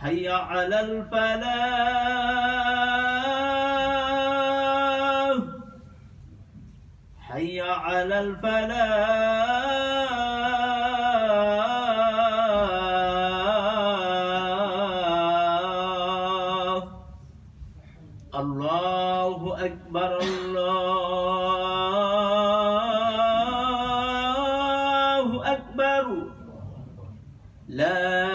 حي على الفلاح حي على الفلاح الله أكبر الله أكبر لا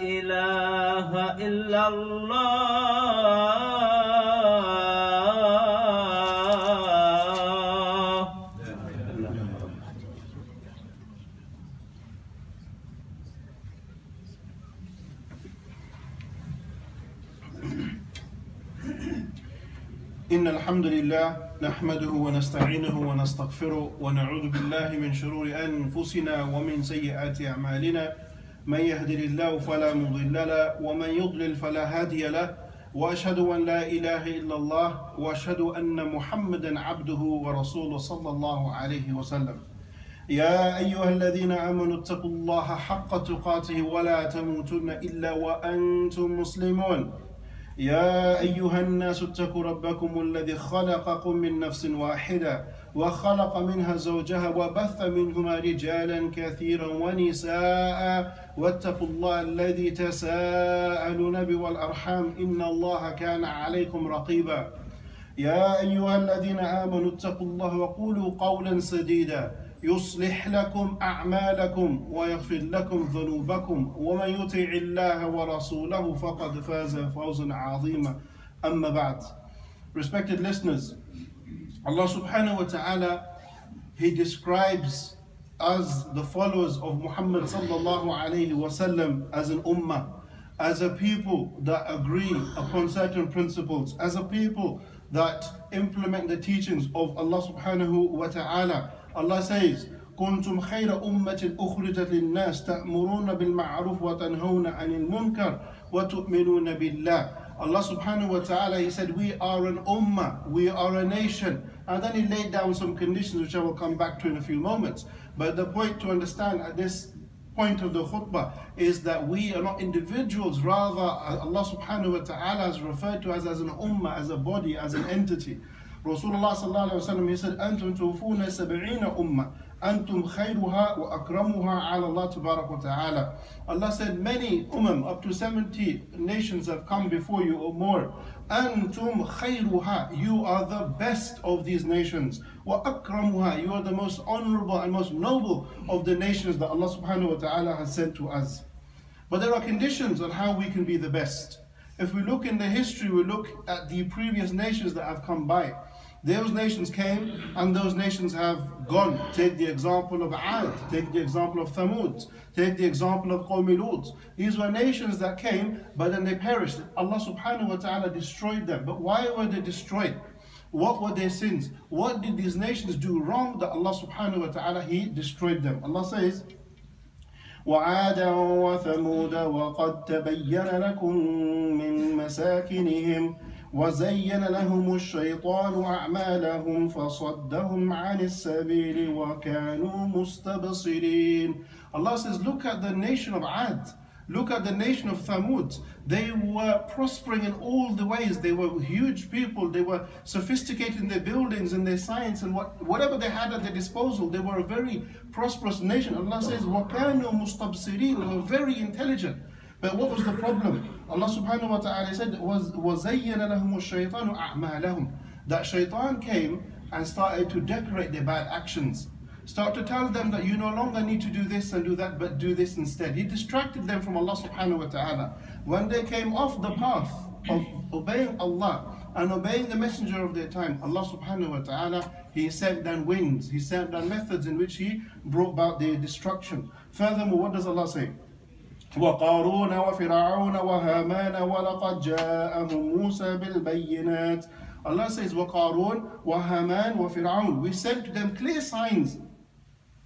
إله إلا الله. إن الحمد لله نحمده ونستعينه ونستغفره ونعوذ بالله من شرور أنفسنا ومن سيئات أعمالنا من يهده الله فلا مضل له ومن يضلل فلا هادي له وأشهد أن لا إله إلا الله وأشهد أن محمدا عبده ورسوله صلى الله عليه وسلم. يا أيها الذين آمنوا اتقوا الله حق تقاته ولا تموتن إلا وأنتم مسلمون. يا أيها الناس اتقوا ربكم الذي خلقكم من نفس واحدة وخلق منها زوجها وبث منهما رجالا كثيرا ونساء واتقوا الله الذي تساءلون به والأرحام إن الله كان عليكم رقيبا. يا أيها الذين آمنوا اتقوا الله وقولوا قولا سديدا يصلح لكم أعمالكم ويغفر لكم ذنوبكم ومن يطع الله ورسوله فقد فاز فوزا عظيما. أما بعد. Respected listeners, Allah subhanahu wa ta'ala, He describes us, the followers of Muhammad sallallahu alayhi wa sallam, as an ummah, as a people that agree upon certain principles, as a people that implement the teachings of Allah subhanahu wa ta'ala. Allah says, كنتم خير أمة أخرجت للناس تأمرون بالمعروف وتنهون عن المنكر وتؤمنون بالله. Allah subhanahu wa ta'ala, He said, we are an ummah, we are a nation. And then He laid down some conditions which I will come back to in a few moments. But the point to understand at this point of the khutbah is that we are not individuals, rather Allah subhanahu wa ta'ala has referred to us as an ummah, as a body, as an entity. Rasulullah sallallahu alayhi wa sallam, he said, أنتم توفون 70 أمة أنتم خيرها وأكرمها على الله تبارك وتعالى. Allah said, many up to 70 nations have come before you or more. أنتم خيرها, you are the best of these nations. وأكرمها, you are the most honorable and most noble of the nations that Allah subhanahu wa ta'ala has sent to us. But there are conditions on how we can be the best. If we look in the history, we look at the previous nations that have come by. Those nations came and those nations have gone. Take the example of Ad, take the example of Thamud, take the example of Qawmi Lut. These were nations that came, but then they perished. Allah subhanahu wa ta'ala destroyed them. But why were they destroyed? What were their sins? What did these nations do wrong that Allah subhanahu wa ta'ala, He destroyed them? Allah says, وعادا وثمود وقد تبين لكم من مساكنهم وزين لهم الشيطان أعمالهم فصدهم عن السبيل وكانوا مستبصرين. Allah says, look at the nation of Ad. Look at the nation of Thamud. They were prospering in all the ways. They were huge people. They were sophisticated in their buildings and their science and whatever they had at their disposal. They were a very prosperous nation. Allah says, وَكَانُوا مُسْتَبْصِرِينَ. They were very intelligent. But what was the problem? Allah subhanahu wa ta'ala said, وَزَيَّنَ لَهُمُ الشَّيْطَانُ أَعْمَالَهُم. That shaitan came and started to decorate their bad actions. Start to tell them that you no longer need to do this and do that, but do this instead. He distracted them from Allah subhanahu wa ta'ala. When they came off the path of obeying Allah and obeying the messenger of their time, Allah subhanahu wa ta'ala, He sent down winds, He sent down methods in which He brought about their destruction. Furthermore, what does Allah say? وَقَارُونَ وَفِرْعَوْنَ وَهَامَانَ وَلَقَدْ جَاءَهُمْ مُوسَى بِالْبَيِّنَاتِ. Allah says, وَقَارُونَ وَهَامَانَ وَفِرْعَوْنَ. We sent to them clear signs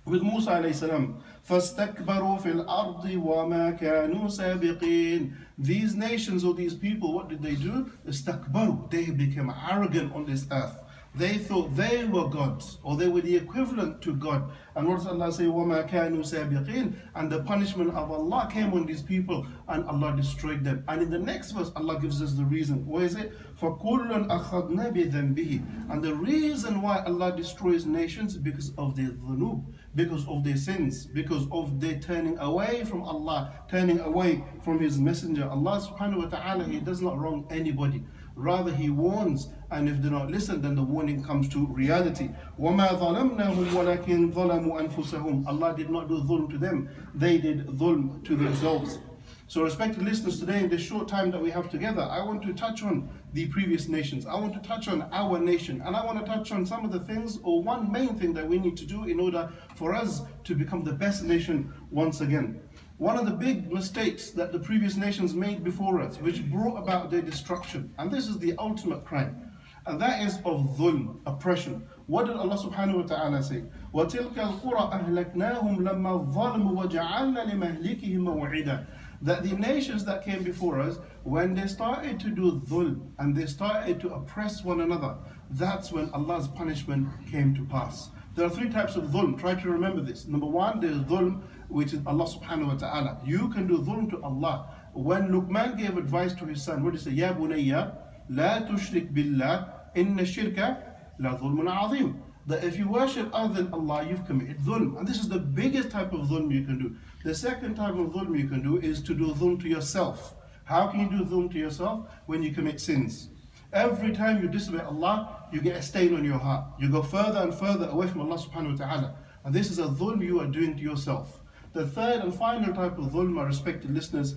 with Musa alayhi salam. فَاسْتَكْبَرُوا فِي الْأَرْضِ وَمَا كَانُوا سَابِقِينَ. These nations or these people, what did they do? Istakbaru. They became arrogant on this earth. They thought they were gods, or they were the equivalent to God. And what does Allah say? وَمَا كَانُوا سَابِقِينَ. And the punishment of Allah came on these people, and Allah destroyed them. And in the next verse, Allah gives us the reason. What is it? فَكُلًّا أَخَذْنَا بِذَنْبِهِ. And the reason why Allah destroys nations is because of their dhunub, because of their sins, because of their turning away from Allah, turning away from His Messenger. Allah subhanahu wa ta'ala, He does not wrong anybody. Rather, He warns, and if they don't listen, then the warning comes to reality. وَمَا ظَلَمْنَاهُمْ وَلَكِنْ ظَلَمُوا أَنفُسَهُمْ. Allah did not do dhulm to them, they did dhulm to themselves. So respected listeners, today in this short time that we have together, I want to touch on the previous nations. I want to touch on our nation, and I want to touch on some of the things, or one main thing that we need to do in order for us to become the best nation once again. One of the big mistakes that the previous nations made before us, which brought about their destruction, and this is the ultimate crime, and that is of dhulm, oppression. What did Allah subhanahu wa ta'ala say? وَتِلْكَ الْقُرَى أَهْلَكْنَاهُمْ لَمَّا ظَلَمُوا وَجَعَلْنَا لِمَهْلِكِهِمْ مَوْعِدًا. That the nations that came before us, when they started to do dhulm, and they started to oppress one another, that's when Allah's punishment came to pass. There are three types of dhulm. Try to remember this. Number one, there is dhulm, which is Allah subhanahu wa ta'ala. You can do dhulm to Allah. When Luqman gave advice to his son, what did he say? Ya bunayya, la tushrik billah, inna shirka la dhulmun azim. That if you worship other than Allah, you've committed dhulm. And this is the biggest type of dhulm you can do. The second type of dhulm you can do is to do dhulm to yourself. How can you do dhulm to yourself? When you commit sins. Every time you disobey Allah, you get a stain on your heart. You go further and further away from Allah subhanahu wa ta'ala. And this is a dhulm you are doing to yourself. The third and final type of dhulm, my respected listeners,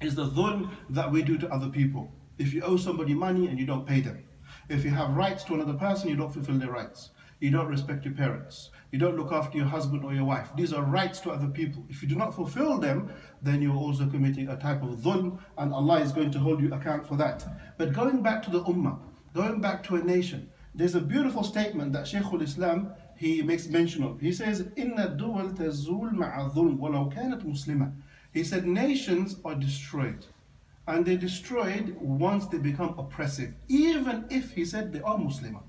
is the dhulm that we do to other people. If you owe somebody money and you don't pay them. If you have rights to another person, you don't fulfill their rights. You don't respect your parents. You don't look after your husband or your wife. These are rights to other people. If you do not fulfill them, then you're also committing a type of dhulm, and Allah is going to hold you account for that. But going back to the ummah, going back to a nation, there's a beautiful statement that Shaykh al-Islam, he makes mention of. He says, إِنَّ الدُّوَلْ تَزُولْ مَعَ الظُّلْمِ وَلَوْ كَانَتْ مُسْلِمَةً. He said nations are destroyed. And they're destroyed once they become oppressive. Even if, he said, they are Muslim.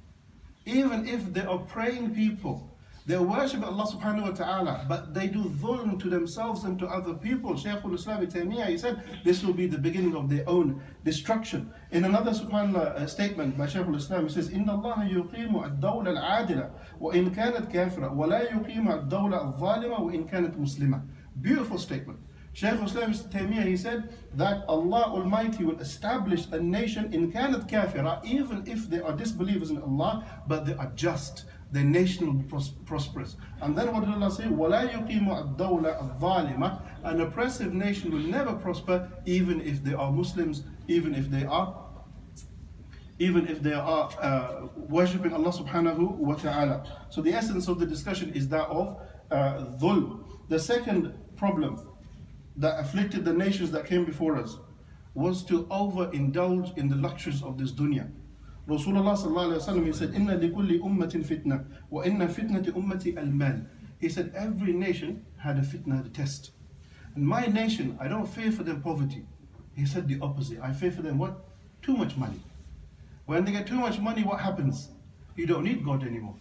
Even if they are praying people. They worship Allah subhanahu wa ta'ala, but they do dhulm to themselves and to other people. Shaykh al-Islam ibn Taymiyyah, he said, this will be the beginning of their own destruction. In another subhanallah statement by Shaykh al-Islam, he says, إِنَّ اللَّهَ يُقِيمُ الدَّوْلَ الْعَادِلَةَ وَإِنْ كَانَتْ كَافِرَةً وَلَا يُقِيمُ الدَّوْلَ الظَّالِمَةَ وَإِنْ كَانَتْ مُسْلِمَةً. Beautiful statement. Shaykh al-Islam ibn Taymiyyah, he said that Allah Almighty will establish a nation in kanat kafira, even if they are disbelievers in Allah, but they are just. The nation will be prosperous. And then what did Allah say? وَلَا يُقِيمُ الدَّوْلَ الظَّالِمَةَ. An oppressive nation will never prosper, even if they are Muslims, even if they are worshipping Allah subhanahu wa ta'ala. So the essence of the discussion is that of dhulm. The second problem that afflicted the nations that came before us was to overindulge in the luxuries of this dunya. Rasulullah sallallahu alaihi wasallam, he said, "Inna likulli ummatin fitna, wa inna fitnati ummati al-mal." He said every nation had a fitna, the test. And my nation, I don't fear for them poverty. He said the opposite. I fear for them what? Too much money. When they get too much money, what happens? You don't need God anymore.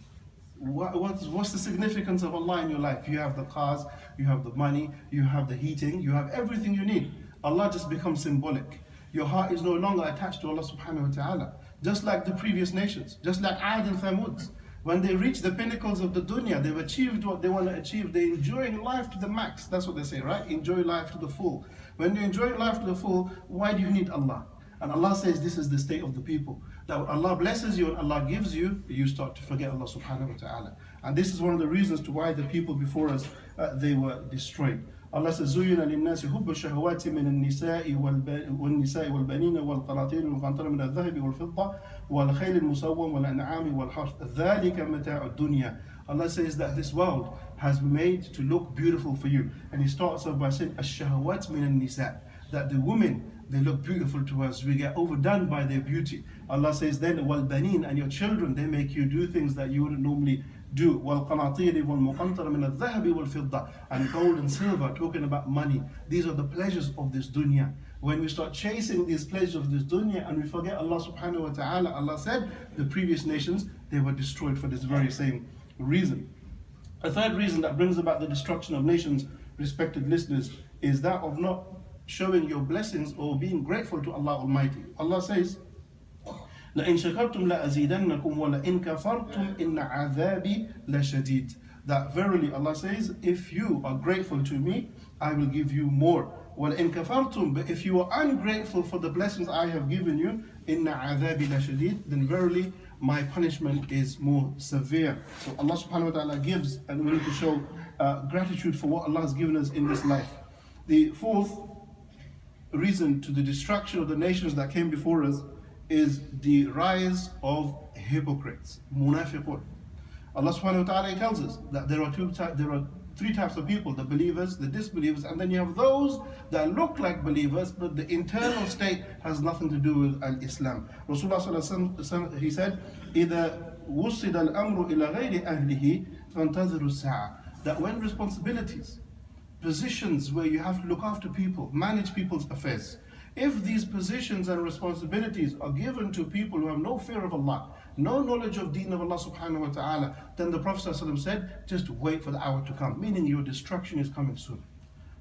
What's the significance of Allah in your life? You have the cars, you have the money, you have the heating, you have everything you need. Allah just becomes symbolic. Your heart is no longer attached to Allah subhanahu wa ta'ala. Just like the previous nations, just like Ad and Thamud. When they reach the pinnacles of the dunya, they've achieved what they want to achieve. They're enjoying life to the max. That's what they say, right? Enjoy life to the full. When you enjoy life to the full, why do you need Allah? And Allah says this is the state of the people. That when Allah blesses you and Allah gives you, you start to forget Allah subhanahu wa ta'ala. And this is one of the reasons to why the people before us, they were destroyed. Allah says, زُيِّنَ لِلنَّاسِ حُبُّ الشَّهَوَاتِ مِنَ النِّسَاءِ وَالْبَنِينَ وَالْقَنَاطِيرِ الْمُقَنطَرَةِ مِنَ الذَّهَبِ وَالْفِضَّةِ وَالْخَيْلِ الْمُسَوَّمَةِ وَالْأَنْعَامِ وَالْحَرْثِ ذَلِكَ مَتَاعُ الدُّنْيَا. Allah says that this world has been made to look beautiful for you. And He starts off by saying, الشَّهَوَاتِ مِنَ النِّسَاءِ. That the women, they look beautiful to us. We get overdone by their beauty. Allah says then, وَالْبَنِينَ. And your children, they make you do things that you wouldn't normally do. وَالْقَنَاطِيرِ وَالْمُقَنْطَرِ مِنَ الذَّهَبِ وَالْفِضَّةِ, and gold and silver, talking about money. These are the pleasures of this dunya. When we start chasing these pleasures of this dunya and we forget Allah subhanahu wa ta'ala, Allah said the previous nations, they were destroyed for this very same reason. A third reason that brings about the destruction of nations, respected listeners, is that of not showing your blessings or being grateful to Allah Almighty. Allah says, لَإِن شَكَرْتُمْ لَأَزِيدَنَّكُمْ وَلَإِن كَفَرْتُمْ إِنَّ عَذَابِي لَشَدِيدٌ. That verily Allah says, if you are grateful to me, I will give you more. وَلَإِن كَفَرْتُمْ, but if you are ungrateful for the blessings I have given you, إِنَّ عَذَابِي لَشَدِيدٌ, then verily my punishment is more severe. So Allah subhanahu wa ta'ala gives, and we need to show gratitude for what Allah has given us in this life. The fourth reason to the destruction of the nations that came before us is the rise of hypocrites, munafiqun. Allah subhanahu wa ta'ala tells us that there are three types of people: the believers, the disbelievers, and then you have those that look like believers, but the internal state has nothing to do with al-Islam. Rasulullah sallallahu alaihi wasallam, he said, إِذَا وُصِّدَ الْأَمْرُ إِلَى غَيْرِ أَهْلِهِ فَانْتَظِرُوا السَّاعَةَ. That when responsibilities, positions where you have to look after people, manage people's affairs, if these positions and responsibilities are given to people who have no fear of Allah, no knowledge of deen of Allah subhanahu wa ta'ala, then the Prophet ﷺ said, just wait for the hour to come, meaning your destruction is coming soon.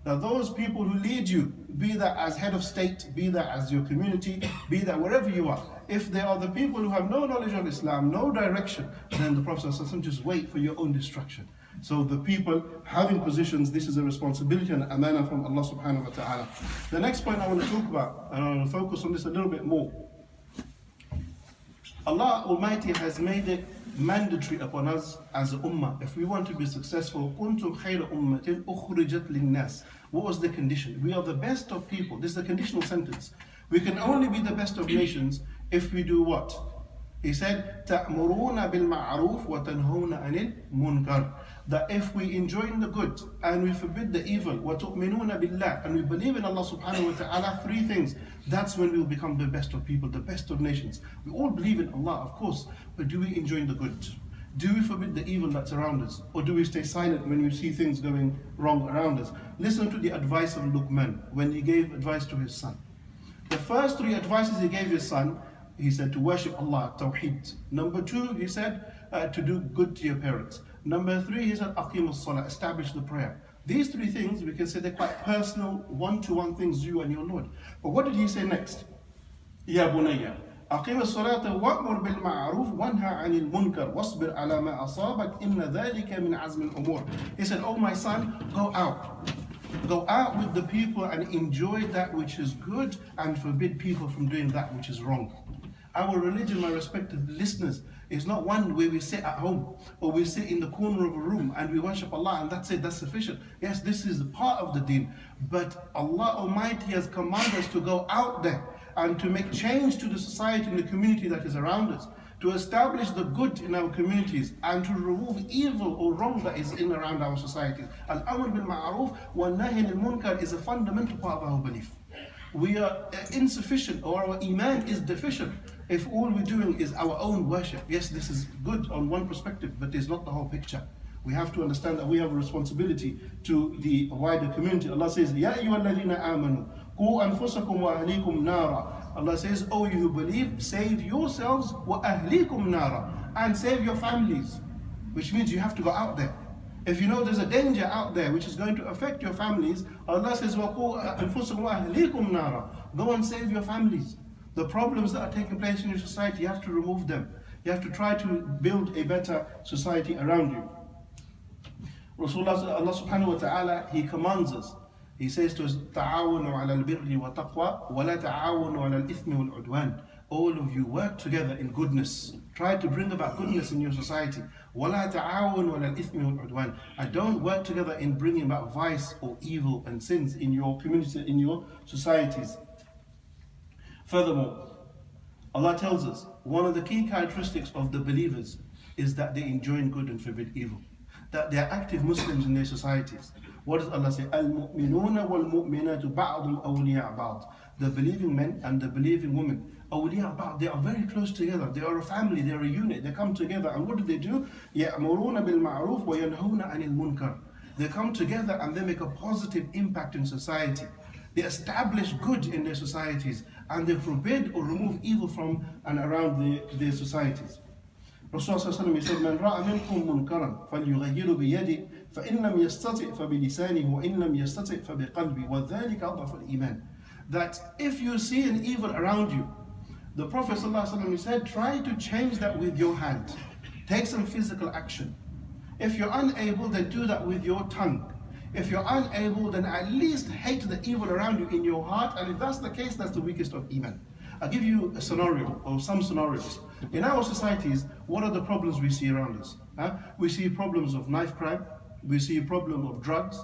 Now those people who lead you, be that as head of state, be that as your community, be that wherever you are, if they are the people who have no knowledge of Islam, no direction, then the Prophet ﷺ, just wait for your own destruction. So the people having positions, this is a responsibility and amana from Allah subhanahu wa ta'ala. The next point I want to talk about, and I want to focus on this a little bit more. Allah Almighty has made it mandatory upon us as a ummah. If we want to be successful, كُنْتُمْ خَيْرَ أُمَّةٍ أُخْرِجَتْ لِلنَّاسِ. What was the condition? We are the best of people. This is a conditional sentence. We can only be the best of nations if we do what? He said, تَأْمُرُونَ بِالْمَعْرُوفِ وَتَنْهُونَ عَنِ الْمُنْكَرِ. That if we enjoin the good and we forbid the evil, وَتُؤْمِنُونَ بِاللَّهِ, and we believe in Allah subhanahu wa ta'ala, three things, that's when we will become the best of people, the best of nations. We all believe in Allah, of course, but do we enjoin the good? Do we forbid the evil that's around us? Or do we stay silent when we see things going wrong around us? Listen to the advice of Luqman when he gave advice to his son. The first three advices he gave his son, he said to worship Allah, Tawheed. Number two, he said to do good to your parents. Number three, he said aqim as-salah, establish the prayer. These three things, we can say they're quite personal, one-to-one things, you and your Lord. But what did he say next? Ya bunayya, aqim as-salata wa'mur bil ma'ruf wanha 'anil munkar wasbir 'ala ma asabak inna dhalika min 'azmi al-umur. He said, oh my son, go out. Go out with the people and enjoy that which is good and forbid people from doing that which is wrong. Our religion, my respected listeners, is not one where we sit at home or we sit in the corner of a room and we worship Allah and that's it, that's sufficient. Yes, this is part of the deen, but Allah Almighty has commanded us to go out there and to make change to the society and the community that is around us, to establish the good in our communities and to remove evil or wrong that is in around our societies. Al-amr bil ma'ruf wa nahy anil munkar is a fundamental part of our belief. We are insufficient, or our iman is deficient, if all we're doing is our own worship. Yes, this is good on one perspective, but it's not the whole picture. We have to understand that we have a responsibility to the wider community. Allah says, Ya ayyuhalladhina amanu, qu anfusakum wa ahlikum nara. Allah says, oh you who believe, save yourselves wa ahlikum nara, and save your families. Which means you have to go out there. If you know there's a danger out there which is going to affect your families, Allah says, وَقُوا أَنفُسَكُمْ وَأَهْلِيكُمْ نَارًا. Go and save your families. The problems that are taking place in your society, you have to remove them. You have to try to build a better society around you. Rasulullah, Allah subhanahu wa ta'ala, He commands us. He says to us, تَعَاوَنُوا عَلَى الْبِرِّ وَتَقْوَى وَلَا تَعَاوَنُوا عَلَى الْإِثْمِ وَالْعُدْوَانِ. All of you work together in goodness. Try to bring about goodness in your society. وَلَا تَعَاوَنُوا عَلَى الْإِثْمِ وَالْعُدْوَانِ. And don't work together in bringing about vice or evil and sins in your community, in your societies. Furthermore, Allah tells us one of the key characteristics of the believers is that they enjoin good and forbid evil. That they are active Muslims in their societies. What does Allah say? Al-mu'minuna wal-mu'minatu ba'dhum awliya ba'd. The believing men and the believing women awliya ba'd, they are very close together. They are a family, they are a unit. They come together, and what do? يَأْمُرُونَ بِالْمَعْرُوفِ وَيَنْهَوْنَ عَنِ الْمُنْكَرِ. They come together and they make a positive impact in society. They establish good in their societies, and they forbid or remove evil from and around their societies. Rasulullah he said, مَنْ رَأَ مِنْكُمْ مُنْكَرًا فَلْيُغَيِّرُ بِيَدِهِ فَإِنْ لَمْ يَسْتَطِعْ فَبِلِسَانِهِ وَإِنْ لَمْ يَسْتَطِعْ فَبِقَلْبِهِ وَذَلِكَ أَضْعَفُ الْإِيمَانِ. That if you see an evil around you, the Prophet ﷺ, he said, try to change that with your hand. Take some physical action. If you're unable, then do that with your tongue. If you're unable, then at least hate the evil around you in your heart. And if that's the case, that's the weakest of Iman. I'll give you a scenario, or some scenarios. In our societies, what are the problems we see around us? We see problems of knife crime. We see a problem of drugs.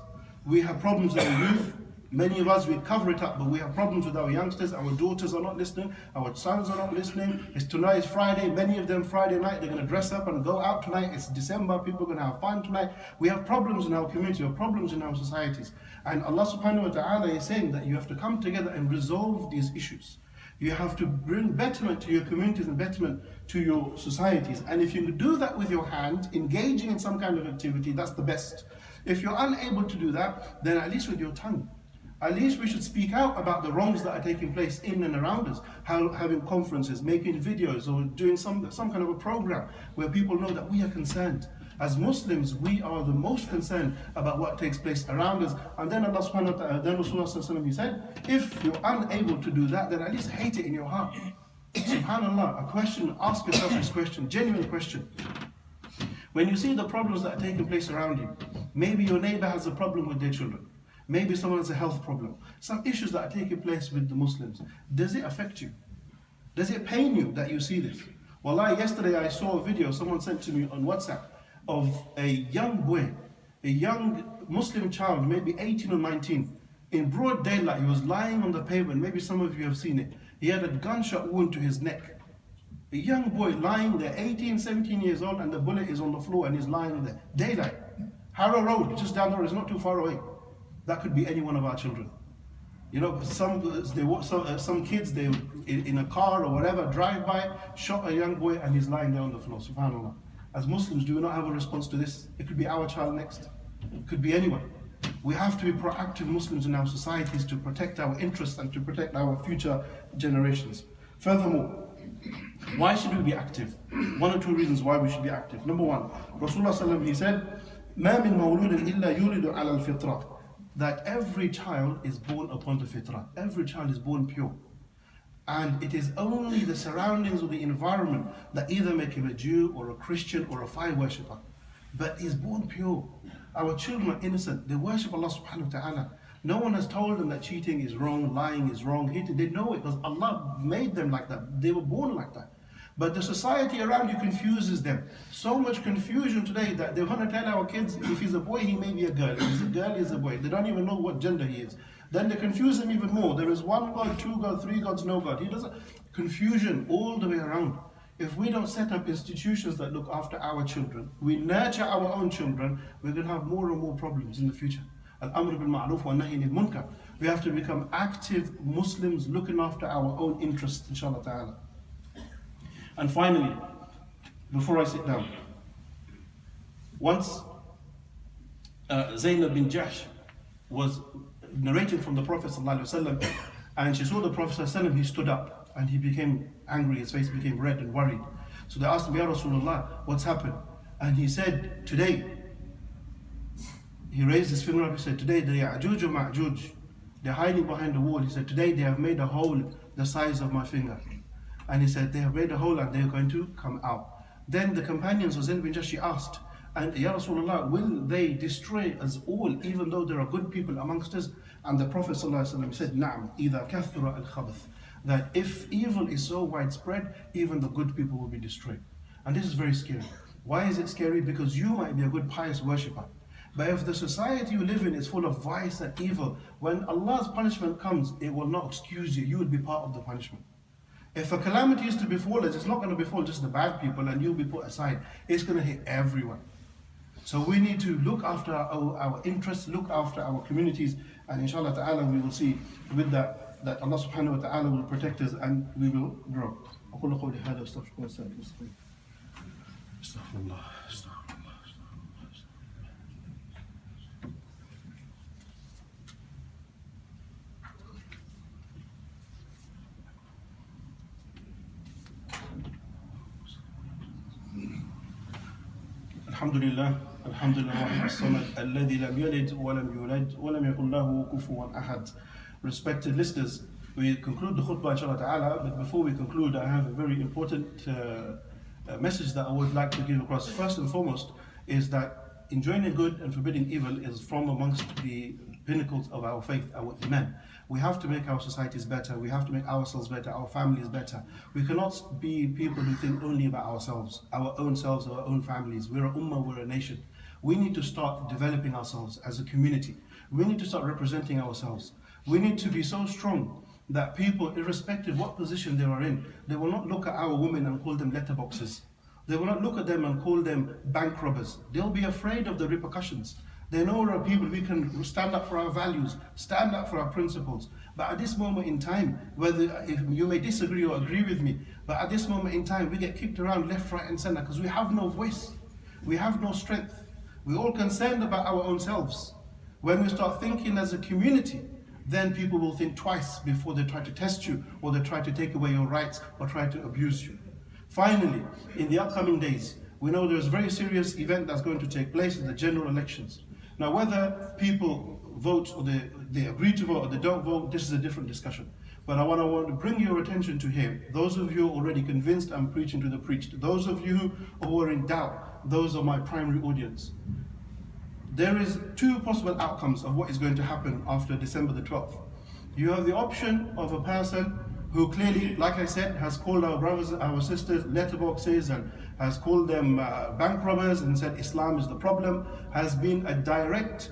We have problems with our youth. Many of us, we cover it up, but we have problems with our youngsters. Our daughters are not listening. Our sons are not listening. Tonight is Friday. Many of them, Friday night, they're going to dress up and go out tonight. It's December. People are going to have fun tonight. We have problems in our community. We have problems in our societies. And Allah subhanahu wa ta'ala is saying that you have to come together and resolve these issues. You have to bring betterment to your communities and betterment to your societies. And if you do that with your hand, engaging in some kind of activity, that's the best. If you're unable to do that, then at least with your tongue. At least we should speak out about the wrongs that are taking place in and around us. Having conferences, making videos, or doing some kind of a program where people know that we are concerned. As Muslims, we are the most concerned about what takes place around us. And then Allah subhanahu wa ta'ala, then Rasulullah he said, if you're unable to do that, then at least hate it in your heart. SubhanAllah, a question, ask yourself this question, genuine question. When you see the problems that are taking place around you, maybe your neighbor has a problem with their children. Maybe someone has a health problem. Some issues that are taking place with the Muslims. Does it affect you? Does it pain you that you see this? Wallahi, yesterday I saw a video someone sent to me on WhatsApp of a young boy, a young Muslim child, maybe 18 or 19. In broad daylight, he was lying on the pavement. Maybe some of you have seen it. He had a gunshot wound to his neck. A young boy lying there, 18, 17 years old, and the bullet is on the floor and he's lying there. Daylight. Harrow Road, just down the road, it's not too far away. That could be any one of our children. You know, some kids, they in a car or whatever, drive by, shot a young boy and he's lying there on the floor. SubhanAllah. As Muslims, do we not have a response to this? It could be our child next. It could be anyone. We have to be proactive Muslims in our societies to protect our interests and to protect our future generations. Furthermore, why should we be active? One or two reasons why we should be active. Number one, Rasulullah he said, مَا مِن مَوْلُودٍ إِلَّا يُولِدُ عَلَى الْفِطْرَةِ. That every child is born upon the fitrah. Every child is born pure. And it is only the surroundings or the environment that either make him a Jew or a Christian or a fire worshipper. But he's born pure. Our children are innocent. They worship Allah subhanahu wa ta'ala. No one has told them that cheating is wrong, lying is wrong. They know it because Allah made them like that. They were born like that. But the society around you confuses them. So much confusion today that they want to tell our kids, if he's a boy, he may be a girl. If he's a girl, he's a boy. They don't even know what gender he is. Then they confuse him even more. There is one God, two God, three gods, no God. He doesn't. Confusion all the way around. If we don't set up institutions that look after our children, we nurture our own children, we're going to have more and more problems in the future. Al-amr bil ma'ruf wa nahy anil munkar. We have to become active Muslims looking after our own interests, inshallah ta'ala. And finally, before I sit down, once Zainab bin Jahsh was narrating from the Prophet ﷺ, and she saw the Prophet ﷺ, he stood up and he became angry, his face became red and worried. So they asked him, Ya Rasulullah, what's happened? And he said, today, he raised his finger up, he said, today the Ya'juj or Ma'juj, they're hiding behind the wall. He said, today they have made a hole the size of my finger. And he said, they have made a hole and they're going to come out. Then the companions of Zainab bin Jahsh asked, and Ya Rasulullah, will they destroy us all, even though there are good people amongst us? And the Prophet ﷺ said, Na'am, إِذَا كَثُرَ الْخَبَثِ. That if evil is so widespread, even the good people will be destroyed. And this is very scary. Why is it scary? Because you might be a good pious worshipper. But if the society you live in is full of vice and evil, when Allah's punishment comes, it will not excuse you. You will be part of the punishment. If a calamity is to befall us, it's not going to befall just the bad people and you'll be put aside. It's going to hit everyone. So we need to look after our interests, look after our communities, and inshallah ta'ala we will see with that that Allah subhanahu wa ta'ala will protect us and we will grow. أقول قولي هذا واستغفر الله استغفر الله استغفر الله. الحمد لله الواحد الصمد الذي لم يلد ولم يولد ولم يكن له كفوا أحد. Respected listeners, we conclude the khutbah inshallah ta'ala, but before we conclude I have a very important message that I would like to give across. First and foremost is that enjoining good and forbidding evil is from amongst the pinnacles of our faith, our iman. We have to make our societies better, we have to make ourselves better, our families better. We cannot be people who think only about ourselves, our own families. We're a ummah, we're a nation. We need to start developing ourselves as a community. We need to start representing ourselves. We need to be so strong that people, irrespective what position they are in, they will not look at our women and call them letterboxes. They will not look at them and call them bank robbers. They'll be afraid of the repercussions. They know we're people, we can stand up for our values, stand up for our principles. But at this moment in time, if you may disagree or agree with me, but at this moment in time, we get kicked around left, right and center because we have no voice. We have no strength. We're all concerned about our own selves. When we start thinking as a community, then people will think twice before they try to test you or they try to take away your rights or try to abuse you. Finally, in the upcoming days, we know there's a very serious event that's going to take place in the general elections. Now, whether people vote or they agree to vote or they don't vote, this is a different discussion. But I want to bring your attention to here. Those of you already convinced I'm preaching to the preached. Those of you who are in doubt, those are my primary audience. There is two possible outcomes of what is going to happen after December the 12th. You have the option of a person who clearly, like I said, has called our brothers, our sisters letterboxes and has called them bank robbers and said Islam is the problem, has been a direct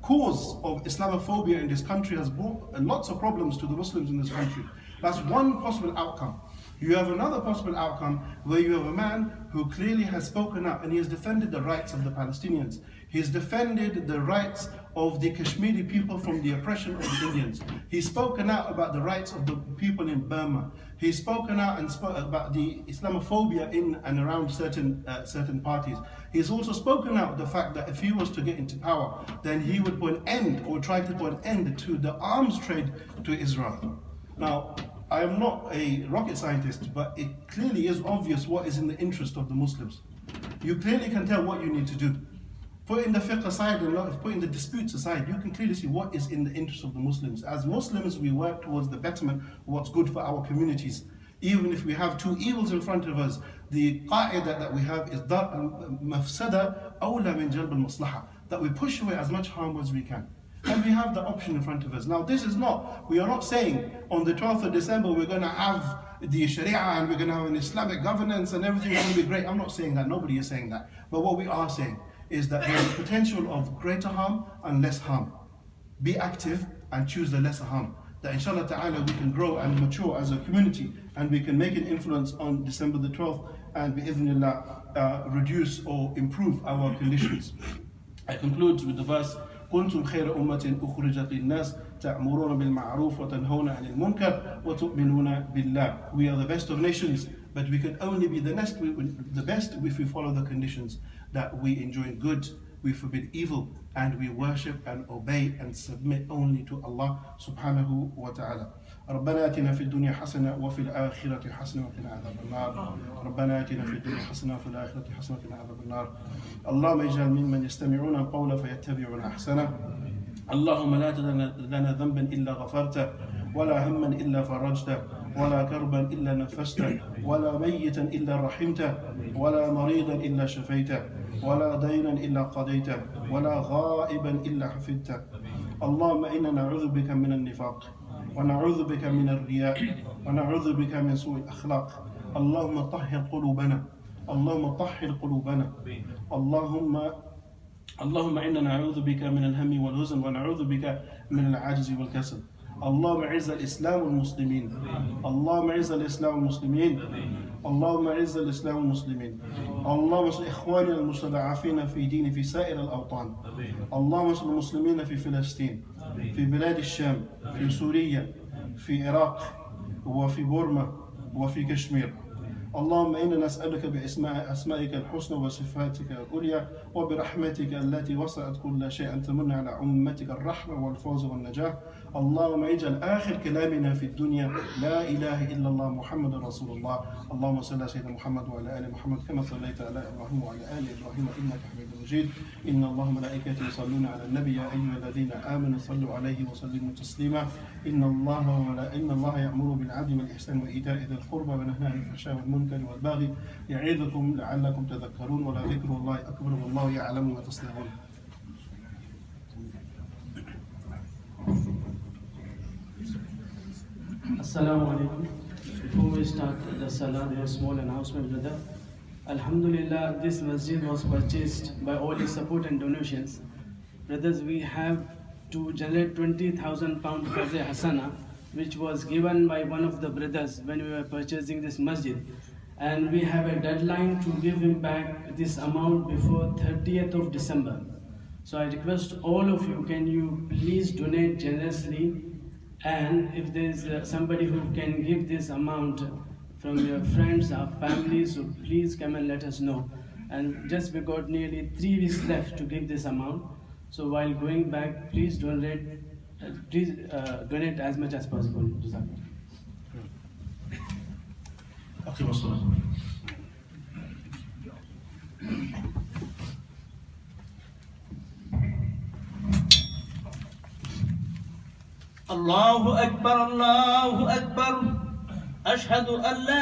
cause of Islamophobia in this country, has brought lots of problems to the Muslims in this country. That's one possible outcome. You have another possible outcome where you have a man who clearly has spoken up and he has defended the rights of the Palestinians. He's defended the rights of the Kashmiri people from the oppression of the Indians. He's spoken out about the rights of the people in Burma. He's spoken out and about the Islamophobia in and around certain parties. He's also spoken out the fact that if he was to get into power, then he would put an end or try to put an end to the arms trade to Israel. Now, I am not a rocket scientist, but it clearly is obvious what is in the interest of the Muslims. You clearly can tell what you need to do. Putting the fiqh aside and putting the disputes aside, you can clearly see what is in the interest of the Muslims. As Muslims, we work towards the betterment of what's good for our communities. Even if we have two evils in front of us, the qa'idah that we have is dar al-mafsada awla min jalb al-maslaha, that we push away as much harm as we can. And we have the option in front of us. Now this is not, we are not saying on the 12th of December we're going to have the Sharia and we're going to have an Islamic governance and everything's going to be great. I'm not saying that, nobody is saying that. But what we are saying is that there is potential of greater harm and less harm. Be active and choose the lesser harm. That inshallah ta'ala we can grow and mature as a community and we can make an influence on December the 12th and bi-idhnillah reduce or improve our conditions. I conclude with the verse كنتم خير أمة أخرجت للناس تأمرون بالمعروف وتنهون عن المنكر وتؤمنون بالله. We are the best of nations, but we can only be the best if we follow the conditions that we enjoin good, we forbid evil, and we worship and obey and submit only to Allah subhanahu wa ta'ala. ربنا آتنا في الدنيا حسنة وفي الآخرة حسنة وقنا عذاب النار. ربنا آتنا في الدنيا حسنة وفي الآخرة حسنة وقنا عذاب النار. اللهم اجعل ممن يستمعون القول فيتبعون أحسنه. اللهم لا تدع لنا ذنبا إلا غفرته ولا هما إلا فرجته ولا كربا إلا نفسته ولا ميتا إلا رحمته ولا مريضا إلا شفيته ولا دينا إلا قضيته ولا غائبا إلا حفظته. اللهم إنا نعوذ بك من النفاق ونعوذ بك من الرياء ونعوذ بك من سوء الأخلاق. اللهم طهر قلوبنا اللهم طهر قلوبنا اللهم إنا نعوذ بك من الهم والحزن ونعوذ بك من العجز والكسل. اللهم اعز الإسلام والمسلمين. اللهم اعز الإسلام والمسلمين. اللهم اعز الإسلام والمسلمين. اللهم انصر إخواننا المستضعفين في دين في سائر الأوطان. اللهم انصر المسلمين في فلسطين، في بلاد الشام، في سوريا، في العراق، وفي بورما، وفي كشمير. اللهم إنا نسألك بأسمائك الحسنى وصفاتك العليا وبرحمتك التي وسعت كل شيء أن تمن على أمتك الرحمة والفوز والنجاة. اللهم اجعل آخر كلامنا في الدنيا لا إله إلا الله محمد رسول الله. اللهم صل على سيدنا محمد وعلى آل محمد كما صليت على إبراهيم وعلى آل إبراهيم إنك حميد مجيد. إن الله وملائكته يصلون على النبي يا أيها الذين آمنوا صلوا عليه وسلموا تسليما. إن الله يأمر بالعدل والإحسان وإيتاء ذي القربى وينهى عن الفحشاء والمنكر والبغي يعظكم لعلكم تذكرون. ولذكر الله أكبر والله يعلم ما تصنعون. Assalamu alaikum. Before we start the salah, a small announcement, brother. Alhamdulillah, this masjid was purchased by all the support and donations. Brothers, we have to generate 20,000 pounds for the Hasana, which was given by one of the brothers when we were purchasing this masjid. And we have a deadline to give him back this amount before 30th of December. So I request all of you, can you please donate generously? And if there is somebody who can give this amount from your friends or family, so please come and let us know. And just we got nearly 3 weeks left to give this amount. So while going back, please donate as much as possible. أقيم الصلاة. الله أكبر الله أكبر. أشهد أن لا